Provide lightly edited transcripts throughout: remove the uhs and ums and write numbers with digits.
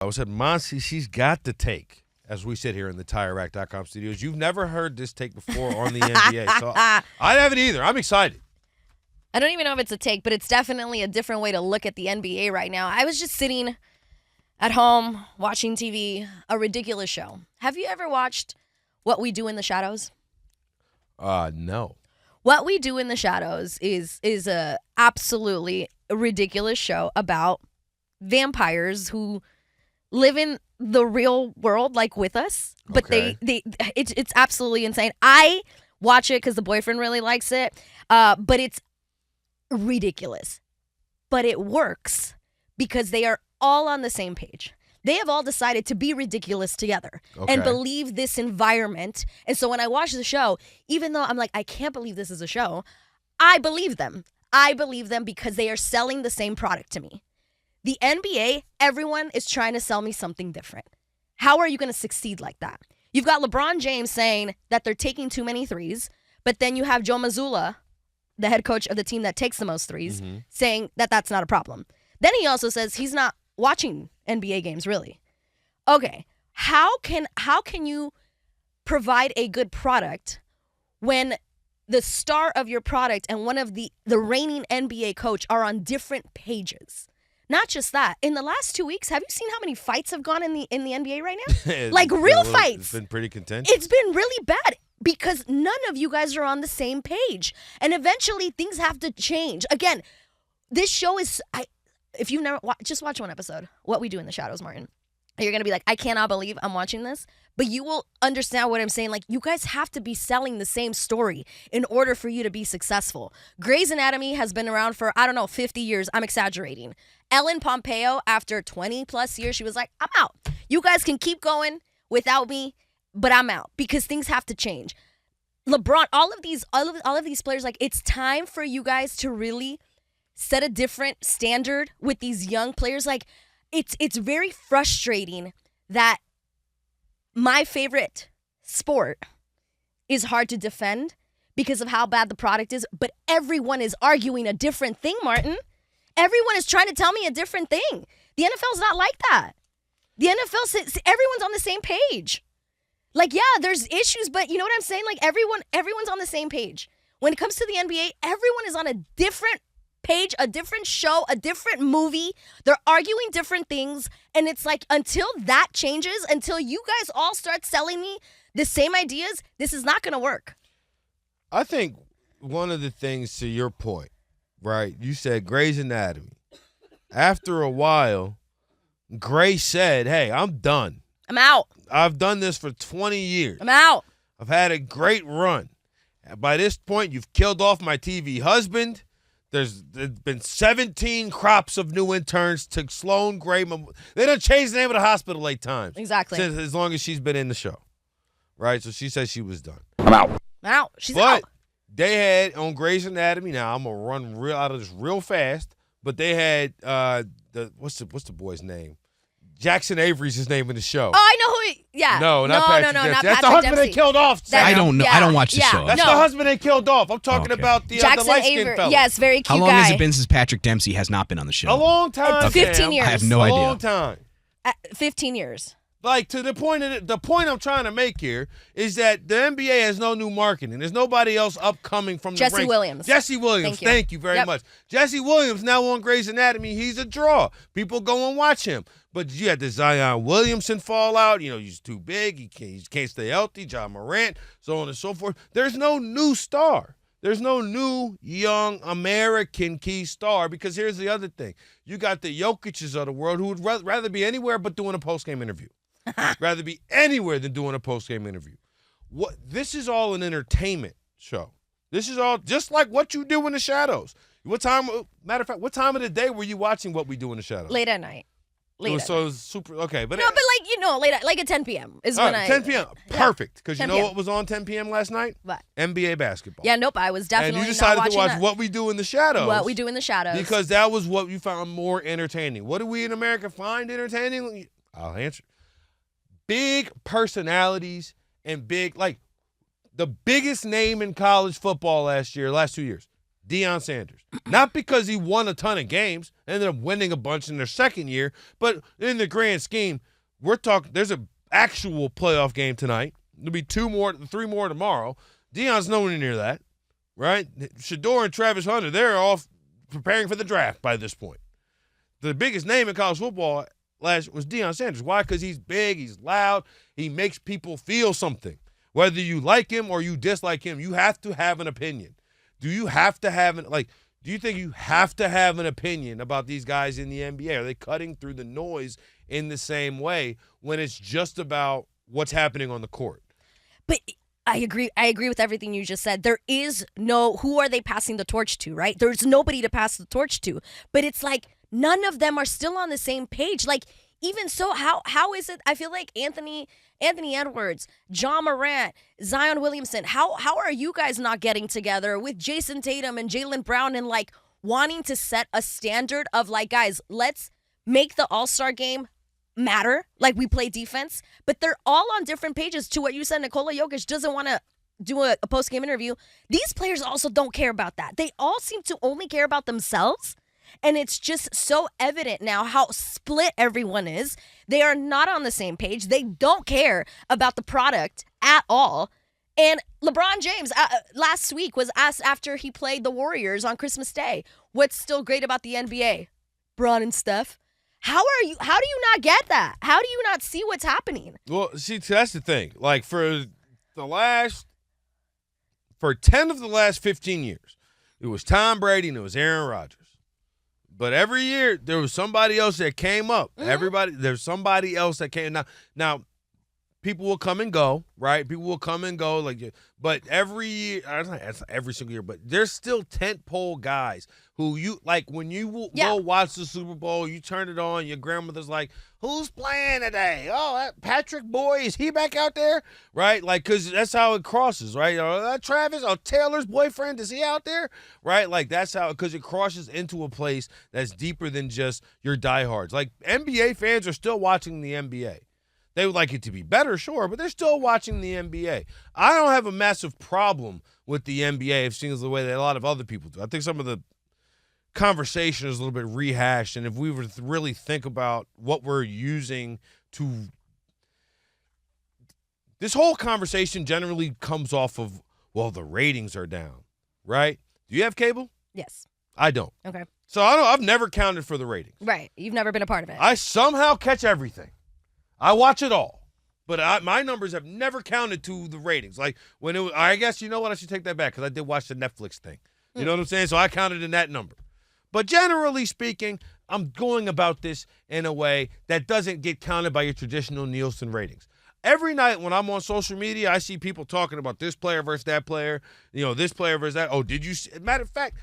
I said, Monse, she's got the take, as we sit here in the TireRack.com studios. You've never heard this take before on the NBA, so I haven't either. I'm excited. I don't even know if it's a take, but it's definitely a different way to look at the NBA right now. I was just sitting at home watching TV, a ridiculous show. Have you ever watched What We Do in the Shadows? No. What We Do in the Shadows is a absolutely ridiculous show about vampires who live in the real world, like with us, but it's absolutely insane. I watch it because the boyfriend really likes it, but it's ridiculous. But it works because they are all on the same page. They have all decided to be ridiculous together and believe this environment. And so when I watch the show, even though I'm like, I can't believe this is a show, I believe them. I believe them because they are selling the same product to me. The NBA, everyone is trying to sell me something different. How are you going to succeed like that? You've got LeBron James saying that they're taking too many threes, but then you have Joe Mazzulla, the head coach of the team that takes the most threes, saying that that's not a problem. Then he also says he's not watching NBA games, really. Okay, how can you provide a good product when the star of your product and one of the reigning NBA coach are on different pages? Not just that. In the last 2 weeks, have you seen how many fights have gone in the NBA right now? Like real fights. It's been pretty contentious. It's been really bad because none of you guys are on the same page. And eventually things have to change. Again, this show is, if you've never just watch one episode, What We Do in the Shadows, Martin. You're going to be like, I cannot believe I'm watching this. But you will understand what I'm saying. Like, you guys have to be selling the same story in order for you to be successful. Grey's Anatomy has been around for, 50 years. I'm exaggerating. Ellen Pompeo, after 20 plus years, she was like, I'm out. You guys can keep going without me, but I'm out because things have to change. LeBron, all of these players, like, it's time for you guys to really set a different standard with these young players. Like, it's very frustrating that my favorite sport is hard to defend because of how bad the product is, but everyone is arguing a different thing, Martin. Everyone is trying to tell me a different thing. The NFL's not like that. The NFL says everyone's on the same page. Like, yeah, there's issues, but you know what I'm saying? Like, everyone's on the same page. When it comes to the NBA, everyone is on a different page, a different show, a different movie. They're arguing different things. And it's like, until that changes, until you guys all start selling me the same ideas, this is not going to work. I think one of the things, to your point, right, you said Grey's Anatomy. After a while, Grey said, hey, I'm done. I'm out. I've done this for 20 years. I'm out. I've had a great run. By this point, you've killed off my TV husband. There's been 17 crops of new interns to Sloan Gray. They done changed the name of the hospital 8 times. Exactly. Since, as long as she's been in the show. Right? So she said she was done. I'm out. I'm out. She's out. They had on Grey's Anatomy. Now I'm gonna run out of this real fast. But they had what's the boy's name? Jackson Avery's his name in the show. Oh, I know who he, yeah. No, not Patrick Dempsey. Not That's Patrick the husband Dempsey. they killed off. I don't know. Yeah, I don't watch the show. That's the husband they killed off. I'm talking about the Jackson light-skinned Avery. fella. Yes, very cute guy. How long guy. has it been since Patrick Dempsey has not been on the show? A long time. 15 years. I have no a idea. long time. 15 years. Like, to the point I'm trying to make here is that the NBA has no new marketing. There's nobody else upcoming from the ranks. Jesse Williams. Jesse Williams. Thank you very much. Jesse Williams now on Grey's Anatomy. He's a draw. People go and watch him. But you had the Zion Williamson fallout. You know, he's too big. He can't stay healthy. John Morant, so on and so forth. There's no new star. There's no new young American key star, because here's the other thing. You got the Jokic's of the world who would rather be anywhere but doing a post-game interview. Rather be anywhere than doing a post-game interview. This is all an entertainment show. This is all just like What You Do in the Shadows. Matter of fact, what time of the day were you watching What We Do in the Shadows? Late at night. It was super, okay. But no, but late at 10 p.m. is when 10 p.m. Perfect. Because you know 10 what was on 10 p.m. last night? What? NBA basketball. Yeah, nope, I was definitely and you not decided to watching watch that. What We Do in the Shadows. What We Do in the Shadows. Because that was what you found more entertaining. What do we in America find entertaining? I'll answer. Big personalities and big, like, the biggest name in college football last 2 years, Deion Sanders. Not because he won a ton of games, ended up winning a bunch in their second year, but in the grand scheme, we're talking there's an actual playoff game tonight. There'll be 3 more tomorrow. Deion's nowhere near that, right? Shador and Travis Hunter, they're off preparing for the draft by this point. The biggest name in college football last was Deion Sanders. Why? Because he's big, he's loud, he makes people feel something. Whether you like him or you dislike him, you have to have an opinion. Do you think you have to have an opinion about these guys in the NBA? Are they cutting through the noise in the same way when it's just about what's happening on the court? But I agree with everything you just said. There is no, who are they passing the torch to, right? There's nobody to pass the torch to. But it's like none of them are still on the same page. Like, even so, how is it? I feel like Anthony Edwards, John Morant, Zion Williamson, how are you guys not getting together with Jason Tatum and Jaylen Brown and like wanting to set a standard of like, guys, let's make the All-Star game matter, like we play defense, but they're all on different pages. To what you said, Nikola Jokic doesn't want to do a post-game interview. These players also don't care about that. They all seem to only care about themselves, and it's just so evident now how split everyone is. They are not on the same page. They don't care about the product at all. And LeBron James last week was asked after he played the Warriors on Christmas Day, what's still great about the NBA? Bron and Steph. How do you not get that? How do you not see what's happening? Well, see, that's the thing. Like, for 10 of the last 15 years, it was Tom Brady and it was Aaron Rodgers. But every year, there was somebody else that came up. Mm-hmm. There's somebody else that came. Now, people will come and go, right? People will come and go. But every year, that's every single year, but there's still tentpole guys who you, like, when you go watch the Super Bowl, you turn it on, your grandmother's like, who's playing today? Oh, that Patrick Boy, is he back out there? Right? Like, because that's how it crosses, right? Travis, Taylor's boyfriend, is he out there? Right? Like, that's how, because it crosses into a place that's deeper than just your diehards. Like, NBA fans are still watching the NBA. They would like it to be better, sure, but they're still watching the NBA. I don't have a massive problem with the NBA, it seems the way that a lot of other people do. I think some of the conversation is a little bit rehashed, and if we were to really think about what we're using to – this whole conversation generally comes off of, well, the ratings are down, right? Do you have cable? Yes. I don't. Okay. So I've never counted for the ratings. Right. You've never been a part of it. I somehow catch everything. I watch it all, but my numbers have never counted to the ratings. Like when it was, I guess, you know what, I should take that back because I did watch the Netflix thing. You know what I'm saying? So I counted in that number. But generally speaking, I'm going about this in a way that doesn't get counted by your traditional Nielsen ratings. Every night when I'm on social media, I see people talking about this player versus that player, this player versus that. Oh, did you see? Matter of fact,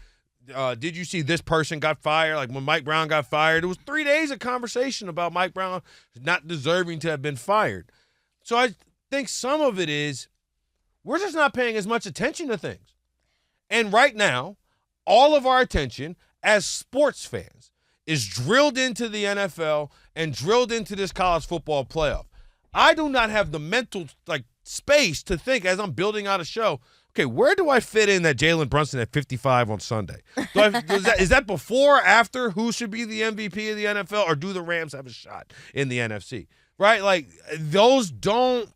did you see this person got fired? Like when Mike Brown got fired, it was 3 days of conversation about Mike Brown not deserving to have been fired. So I think some of it is we're just not paying as much attention to things. And right now, all of our attention as sports fans is drilled into the NFL and drilled into this college football playoff. I do not have the mental space to think as I'm building out a show, okay, where do I fit in that Jalen Brunson at 55 on Sunday? Is that before or after who should be the MVP of the NFL, or do the Rams have a shot in the NFC? Right? Like, those don't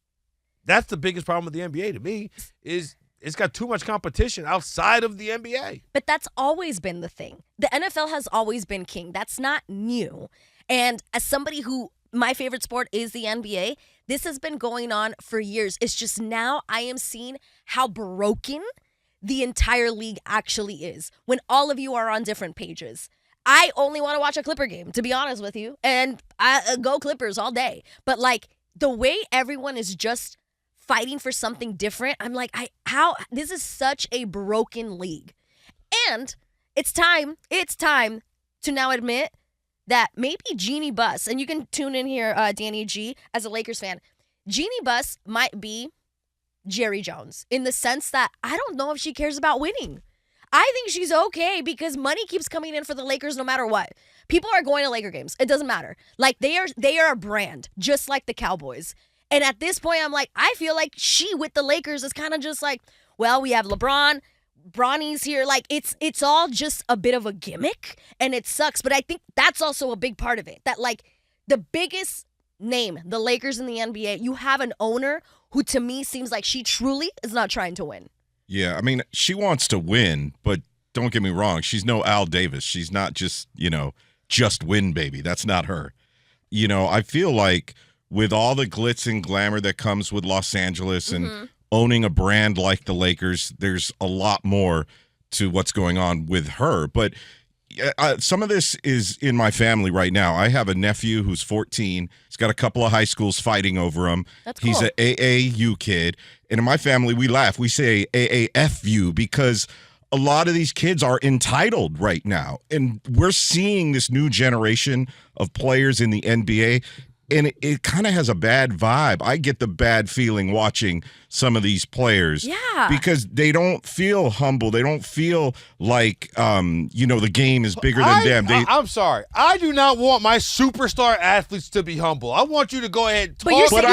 – that's the biggest problem with the NBA to me is it's got too much competition outside of the NBA. But that's always been the thing. The NFL has always been king. That's not new. And as somebody who – my favorite sport is the NBA. This has been going on for years. It's just now I am seeing how broken the entire league actually is when all of you are on different pages. I only want to watch a Clipper game, to be honest with you, and I go Clippers all day. But the way everyone is just fighting for something different, I'm like, this is such a broken league. And it's time to now admit that maybe Jeannie Buss, and you can tune in here, Danny G, as a Lakers fan, Jeannie Buss might be Jerry Jones in the sense that I don't know if she cares about winning. I think she's okay because money keeps coming in for the Lakers no matter what. People are going to Laker games. It doesn't matter. Like, they are a brand, just like the Cowboys. And at this point, I'm like, I feel like she with the Lakers is kind of just like, well, we have LeBron. Bronny's here. Like, it's all just a bit of a gimmick, and it sucks. But I think that's also a big part of it. That, like, the biggest name, the Lakers in the NBA, you have an owner who, to me, seems like she truly is not trying to win. Yeah, I mean, she wants to win, but don't get me wrong. She's no Al Davis. She's not just, just win, baby. That's not her. I feel like with all the glitz and glamour that comes with Los Angeles and owning a brand like the Lakers, there's a lot more to what's going on with her. But some of this is in my family right now. I have a nephew who's 14. He's got a couple of high schools fighting over him. That's cool. He's an AAU kid. And in my family, we laugh. We say AAFU because a lot of these kids are entitled right now. And we're seeing this new generation of players in the NBA. And it kind of has a bad vibe. I get the bad feeling watching some of these players. Yeah. Because they don't feel humble. They don't feel like, the game is bigger than them. I'm sorry. I do not want my superstar athletes to be humble. I want you to go ahead and talk. But you're saying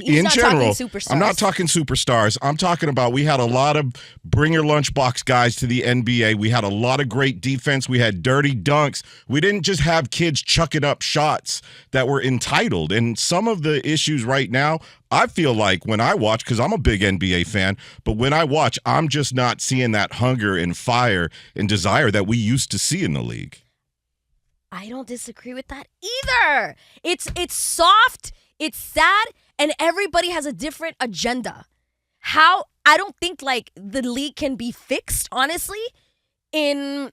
In general, superstars. I'm not talking superstars. I'm talking about we had a lot of bring your lunchbox guys to the NBA. We had a lot of great defense. We had dirty dunks. We didn't just have kids chucking up shots that were entitled. And some of the issues right now, I feel like when I watch, because I'm a big NBA fan, but when I watch, I'm just not seeing that hunger and fire and desire that we used to see in the league. I don't disagree with that either. It's soft, it's sad, and everybody has a different agenda. I don't think like the league can be fixed, honestly, in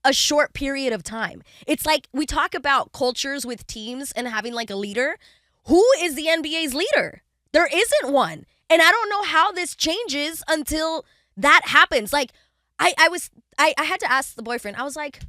a short period of time. It's like we talk about cultures with teams and having like a leader. Who is the NBA's leader? There isn't one. And I don't know how this changes until that happens. Like I had to ask the boyfriend. I was like,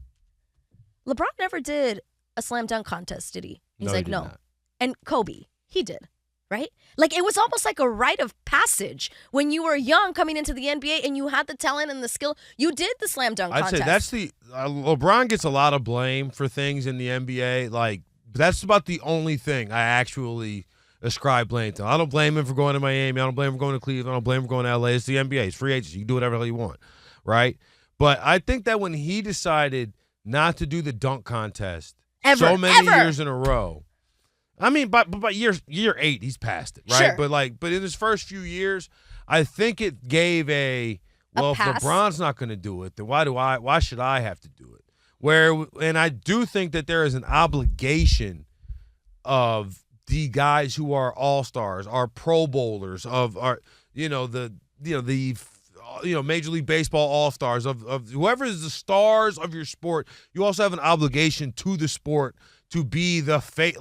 LeBron never did a slam dunk contest, did he? He's like, no. Not. And Kobe, he did. Right? Like, it was almost like a rite of passage when you were young coming into the NBA and you had the talent and the skill. You did the slam dunk contest. I'd say that's LeBron gets a lot of blame for things in the NBA. Like, that's about the only thing I actually ascribe blame to. I don't blame him for going to Miami. I don't blame him for going to Cleveland. I don't blame him for going to LA. It's the NBA. It's free agency. You can do whatever you want. Right? But I think that when he decided not to do the dunk contest so many years in a row, I mean, by year 8, he's past it, right? Sure. But in his first few years, I think it gave if LeBron's not going to do it, then why should I have to do it? And I do think that there is an obligation of the guys who are all-stars, are Pro Bowlers, of our Major League Baseball all-stars, of whoever is the stars of your sport. You also have an obligation to the sport to be the face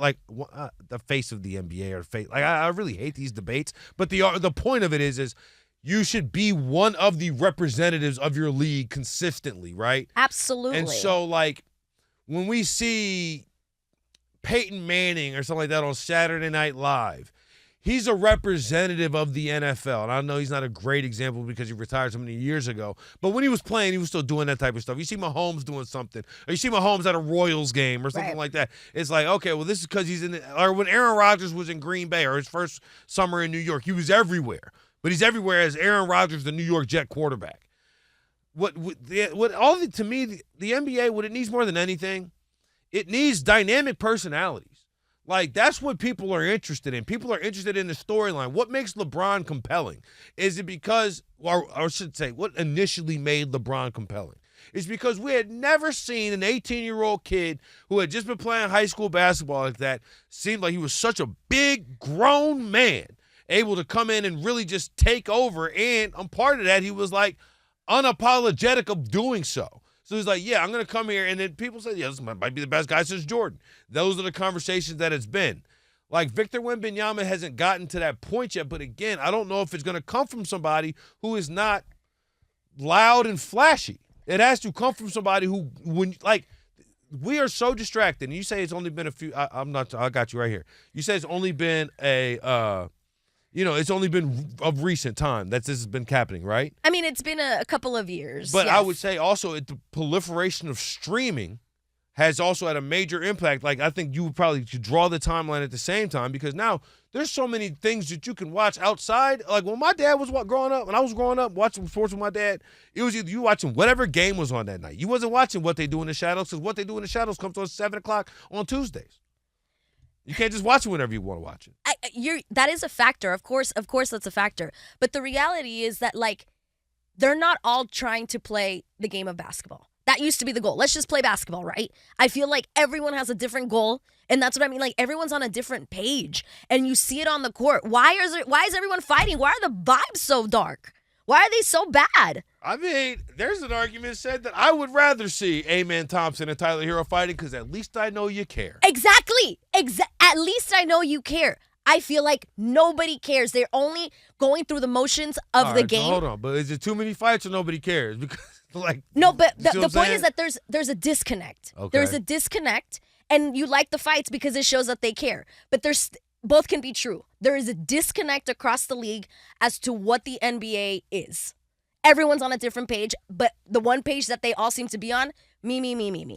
of the NBA or face. Like I really hate these debates, but the point of it is you should be one of the representatives of your league consistently, right? Absolutely. And so, like, when we see Peyton Manning or something like that on Saturday Night Live, he's a representative of the NFL. And I know he's not a great example because he retired so many years ago. But when he was playing, he was still doing that type of stuff. You see Mahomes doing something. Or you see Mahomes at a Royals game or something like that. It's like, okay, well, this is because he's in or when Aaron Rodgers was in Green Bay or his first summer in New York, he was everywhere. But he's everywhere as Aaron Rodgers, the New York Jet quarterback. To me, the NBA, what it needs more than anything, it needs dynamic personalities. Like, that's what people are interested in. People are interested in the storyline. What makes LeBron compelling? Is it because, or I should say, what initially made LeBron compelling? Is because we had never seen an 18-year-old kid who had just been playing high school basketball like that, seemed like he was such a big, grown man, able to come in and really just take over. And on part of that, he was, like, unapologetic of doing so. So he's like, yeah, I'm going to come here. And then people say, yeah, this might be the best guy since Jordan. Those are the conversations that it's been. Like, Victor Wembanyama hasn't gotten to that point yet. But, again, I don't know if it's going to come from somebody who is not loud and flashy. It has to come from somebody who, we are so distracted. And you say it's only been a few. I got you right here. You say it's only been it's only been of recent time that this has been happening, right? I mean, it's been a couple of years. But yes. I would say also the proliferation of streaming has also had a major impact. Like, I think you would probably should draw the timeline at the same time because now there's so many things that you can watch outside. Like, when my dad was growing up, when I was growing up watching sports with my dad, it was either you watching whatever game was on that night. You wasn't watching What They Do in the Shadows because What They Do in the Shadows comes on 7 o'clock on Tuesdays. You can't just watch it whenever you want to watch it. That is a factor. Of course, that's a factor. But the reality is that, like, they're not all trying to play the game of basketball. That used to be the goal. Let's just play basketball, right? I feel like everyone has a different goal, and that's what I mean. Like, everyone's on a different page, and you see it on the court. Why is everyone fighting? Why are the vibes so dark? Why are they so bad? I mean, there's an argument said that I would rather see Amen Thompson and Tyler Hero fighting because at least I know you care. Exactly. At least I know you care. I feel like nobody cares. They're only going through the motions of All the right, so game. hold on, but is it too many fights or nobody cares? Because No, but you see the what I'm point saying? is that there's a disconnect. Okay. There's a disconnect, and you like the fights because it shows that they care. But both can be true. There is a disconnect across the league as to what the NBA is. Everyone's on a different page, but the one page that they all seem to be on, me.